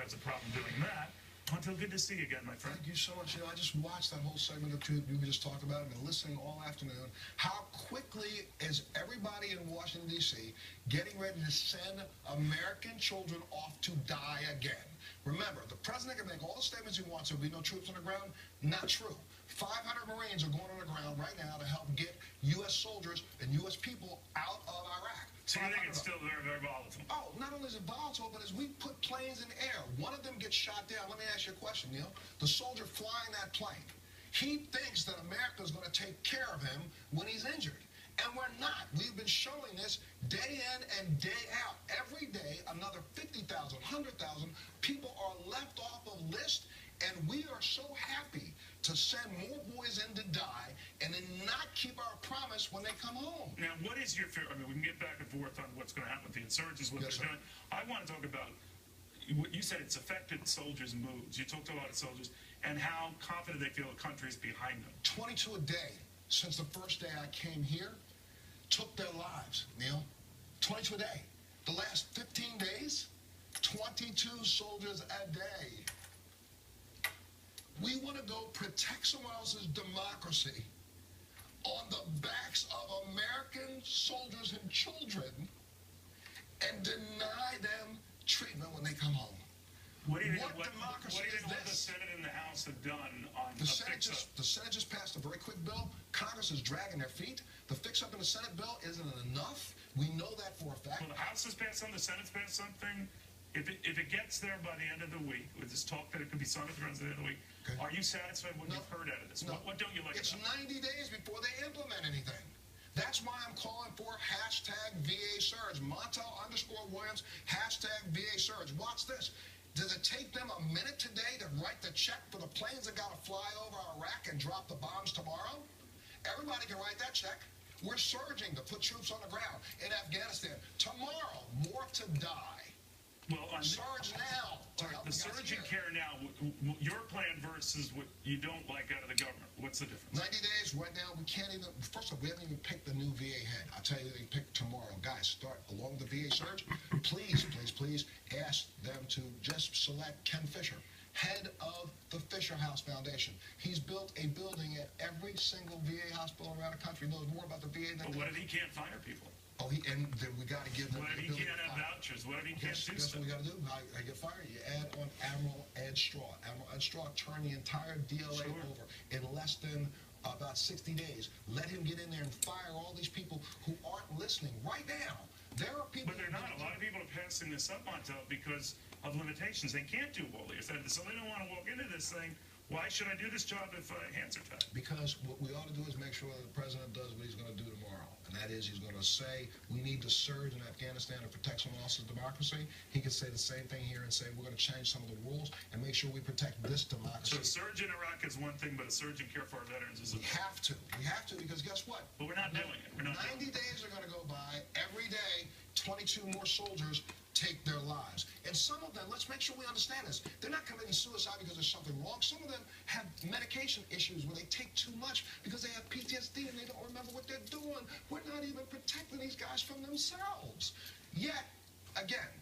has a problem doing that. Montel, good to see you again, my friend. Thank you so much. You know, I just watched that whole segment of two you just talked about. I've been listening all afternoon. How quickly is everybody in Washington, D.C. getting ready to send American children off to die again? Remember, the president can make all the statements he wants. There'll be no troops on the ground. Not true. 500 Marines are going on the ground right now to help get U.S. soldiers and U.S. people out of Iraq. So you think it's still very, very volatile? Oh, not only is it volatile, but as we put planes in the air, one of them gets shot down. Let me ask you a question, Neil. The soldier flying that plane, he thinks that America is going to take care of him when he's injured. And we're not. We've been showing this day in and day out. Every day, another 50,000, 100,000 people are left off of list, and we are so happy to send more boys in to die and then not keep our promise when they come home. Now, what is your fear? I mean, we can get back and forth on what's going to happen with the insurgents, what they're doing. I want to talk about, you said it's affected soldiers' moods. You talked to a lot of soldiers and how confident they feel the country is behind them. 22 a day since the first day I came here took their lives, Neil. 22 a day. The last 15 days, 22 soldiers a day. We want to go protect someone else's democracy on the backs of American soldiers and children and deny them treatment when they come home. What do you think, what democracy is what this? the Senate and the House have done on the Senate just passed a very quick bill. Congress is dragging their feet. The fix-up in the Senate bill isn't enough. We know that for a fact. Well, the House has passed something, the Senate's passed something. If it gets there by the end of the week, with this talk that it could be signed at the end of the week, okay, are you satisfied with what you've heard out of this? No. What don't you like It's about it? 90 days before they implement anything. That's why I'm calling for #VA Surge. Montel_Williams, #VA Surge. Watch this. Does it take them a minute today to write the check for the planes that got to fly over Iraq and drop the bombs tomorrow? Everybody can write that check. We're surging to put troops on the ground in Afghanistan. Tomorrow, more to die. Well, surge now. The surge in care now, your plan versus what you don't like out of the government. What's the difference? 90 days right now, we can't even, first of all, we haven't even picked the new VA head. I'll tell you, they pick tomorrow. Guys, start along the VA surge. Please, please, please ask them to just select Ken Fisher, head of the Fisher House Foundation. He's built a building at every single VA hospital around the country. Knows more about the VA than... But what if he can't fire people? Oh, and then we got to give them... What if he can't have vouchers? What if he can't do Guess stuff? what we got to do? I get fired. You add on Admiral Ed Straw. Admiral Ed Straw turned the entire DLA over in less than about 60 days. Let him get in there and fire all these people who aren't listening. Right now, there are people... But they're not. A lot of people are passing this up, Montel, because of limitations. They can't do all this. So they don't want to walk into this thing. Why should I do this job if hands are tied? Because what we ought to do is make sure that the president does what he's going to do tomorrow. And that is he's going to say we need to surge in Afghanistan to protect someone else's democracy. He could say the same thing here and say we're going to change some of the rules and make sure we protect this democracy. So a surge in Iraq is one thing, but a surge in care for our veterans is another. We have to. We have to because guess what? But we're not doing it. We're not 90 days are going to go by. Every day, 22 more soldiers take their lives. And some of them, let's make sure we understand this, they're not committing suicide because there's something wrong. Some of them have medication issues where they take too much because they have PTSD and they don't remember what they're doing. We're not even protecting these guys from themselves. Yet, again,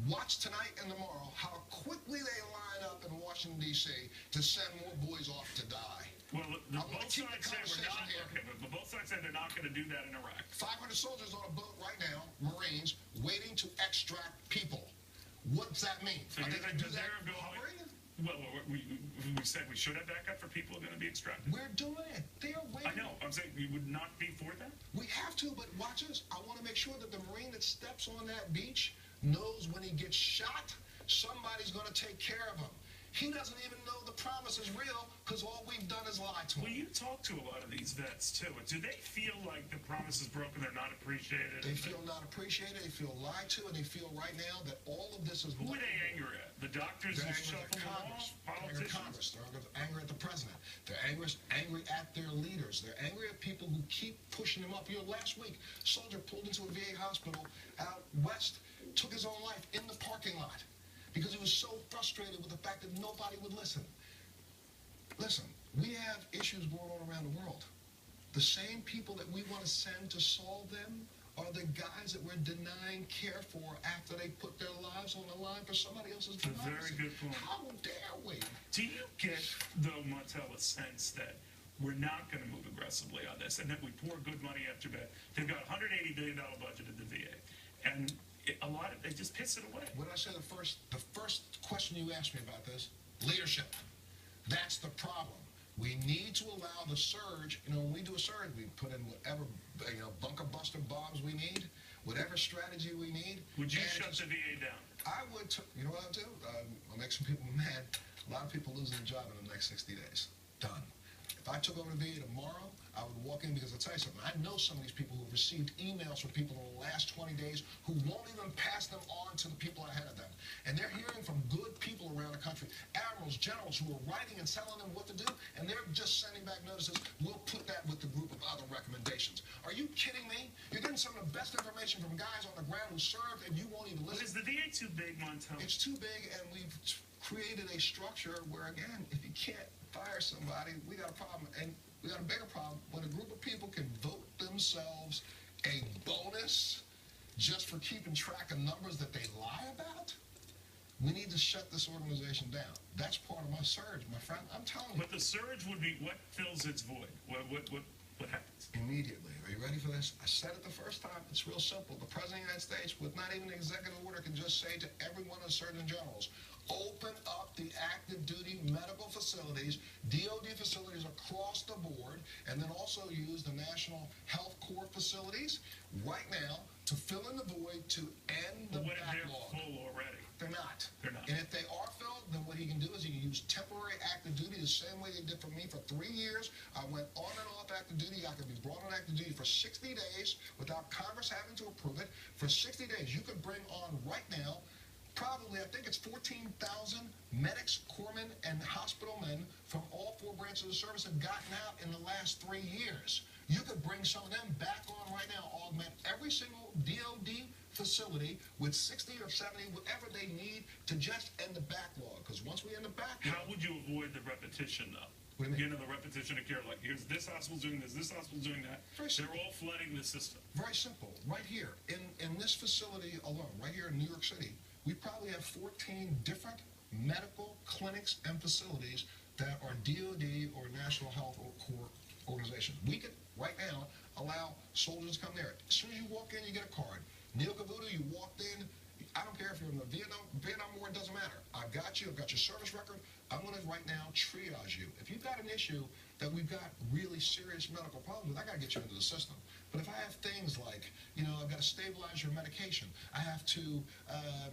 watch tonight and tomorrow how quickly they line up in Washington, D.C. to send more boys off to die. Well, both sides say we're not, but both sides say they're not going to do that in Iraq. 500 soldiers on a boat right now, Marines, waiting to extract people. What's that mean? So are they going to do that hovering? Well, we said we should have backup for people who are going to be extracted. We're doing it. They are waiting. I know. I'm saying we would not be for that. We have to, but watch this. I want to make sure that the Marine that steps on that beach knows when he gets shot, somebody's going to take care of him. He doesn't even know the promise is real because all we've done is lie to him. Well, you talk to a lot of these vets, too. Do they feel like the promise is broken, they're not appreciated? They feel not appreciated, they feel lied to, and they feel right now that all of this is... Who are they angry at? The doctors who shuffle the law? Politicians? Congress. They're angry at the president. They're angry at their leaders. They're angry at people who keep pushing them up. You know, last week, a soldier pulled into a VA hospital out west, took his own life in the parking lot, because he was so frustrated with the fact that nobody would listen. Listen, we have issues going on around the world. The same people that we want to send to solve them are the guys that we're denying care for after they put their lives on the line for somebody else's democracy. A very good point. How dare we? Do you get, though, Montel, a sense that we're not going to move aggressively on this and that we pour good money after bad? They've got a $180 billion budget at the VA, and they just piss it away. What I said the first question you asked me about this, leadership. That's the problem. We need to allow the surge. When we do a surge, we put in whatever bunker buster bombs we need, whatever strategy we need. Would you shut the VA down? I would. You know what I'll do? I'll make some people mad. A lot of people losing their job in the next 60 days. Done. If I took over the VA tomorrow, I would walk in because I'll tell you something. I know some of these people who have received emails from people in the last 20 days who won't even pass them on to the people ahead of them. And they're hearing from good people around the country, admirals, generals who are writing and telling them what to do, and they're just sending back notices. We'll put that with the group of other recommendations. Are you kidding me? You're getting some of the best information from guys on the ground who served, and you won't even listen. But is the VA too big, Montel? It's too big, and we've created a structure where, again, if you can't fire somebody, we got a problem. And we got a bigger problem. When a group of people can vote themselves a bonus just for keeping track of numbers that they lie about, we need to shut this organization down. That's part of my surge, my friend. I'm telling you. But the surge would be what fills its void? What happens? Immediately. Are you ready for this? I said it the first time. It's real simple. The President of the United States, with not even an executive order, can just say to every one of the Surgeon Generals, open up the active duty medical facilities, DOD facilities across the board, and then also use the National Health Corps facilities right now to fill in the void to end the backlog. They're full already. They're not. They're not. And if they are filled, then what he can do is he can use temporary active duty the same way they did for me for 3 years. I went on and off active duty. I could be brought on active duty for 60 days without Congress having to approve it. For 60 days, you could bring on right now probably, I think it's 14,000 medics, corpsmen, and hospital men from all 4 branches of the service have gotten out in the last 3 years. You could bring some of them back on right now, augment every single DOD facility with 60 or 70, whatever they need to just end the backlog. Because once we end the backlog... How would you avoid the repetition, though? What do you mean? The repetition of care, like here's this hospital's doing this hospital's doing that. They're all flooding the system. Very simple. Right here, in this facility alone, right here in New York City, we probably have 14 different medical clinics and facilities that are DOD or National Health Corps organizations. We could, right now, allow soldiers to come there. As soon as you walk in, you get a card. Neil Cavuto, you walked in. I don't care if you're in the Vietnam War, it doesn't matter. I've got you. I've got your service record. I'm going to right now triage you. If you've got an issue that we've got really serious medical problems with, I got to get you into the system. But if I have things like, I've got to stabilize your medication, I have to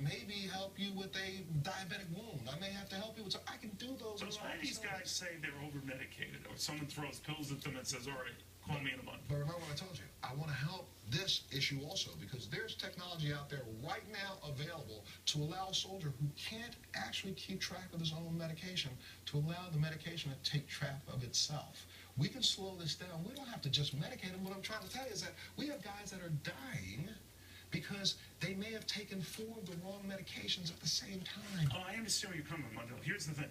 maybe help you with a diabetic wound, I may have to help you with, I can do those. But why do these guys say they're over-medicated, or someone throws pills at them and says, all right, call me in a month? But remember what I told you. I want to help this issue also, because there's technology out there right now available to allow a soldier who can't actually keep track of his own medication to allow the medication to take track of itself. We can slow this down. We don't have to just medicate them. What I'm trying to tell you is that we have guys that are dying because they may have taken 4 of the wrong medications at the same time. Oh, I understand where you're coming from, Montel. Here's the thing.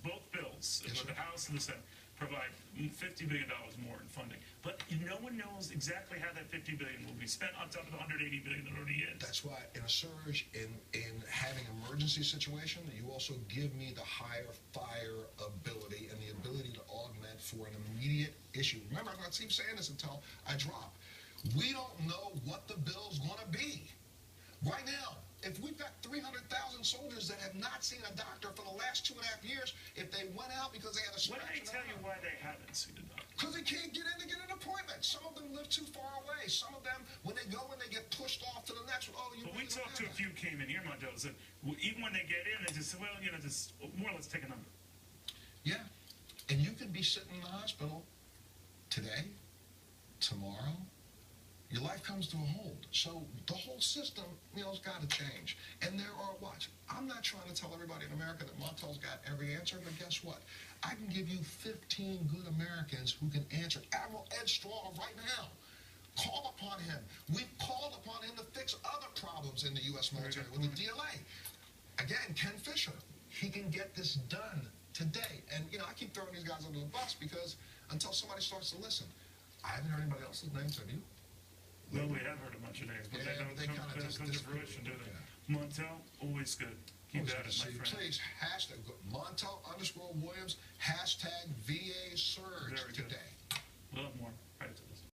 Both bills, Yes, the House and the Senate, provide $50 billion more in funding. But no one knows exactly how that $50 billion will be spent on top of the $180 billion that already is. That's why in a surge, in having emergency situation, you also give me the higher fire ability and the ability to augment for an immediate issue. Remember, I'm going to keep saying this until I drop. We don't know what the bill's going to be. Right now, if we've got 300,000 soldiers that have not seen a doctor for the last 2.5 years, if they went out because they had a scratch... What do they tell you why they haven't seen a doctor? Because they can't get in to get an appointment. Some of them live too far away. Some of them, when they go in, they get pushed off to the next one. Oh, but we talked to a few came in here, Montel, said, even when they get in, they just say, well, just more or less take a number. Yeah. And you could be sitting in the hospital today, tomorrow. Your life comes to a hold. So the whole system, has got to change. And there are, watch, I'm not trying to tell everybody in America that Montel's got every answer, but guess what? I can give you 15 good Americans who can answer. Admiral Ed Strong right now. Call upon him. We've called upon him to fix other problems in the U.S. military with the DLA. Again, Ken Fisher, he can get this done today. And, I keep throwing these guys under the bus because until somebody starts to listen, I haven't heard anybody else's names, have you? Well, we have heard a bunch of names, but Yeah, they don't come to fruition, do they? Montel, always good. Keep at it, my friend. Please, hashtag Montel _ Williams, hashtag VA Surge.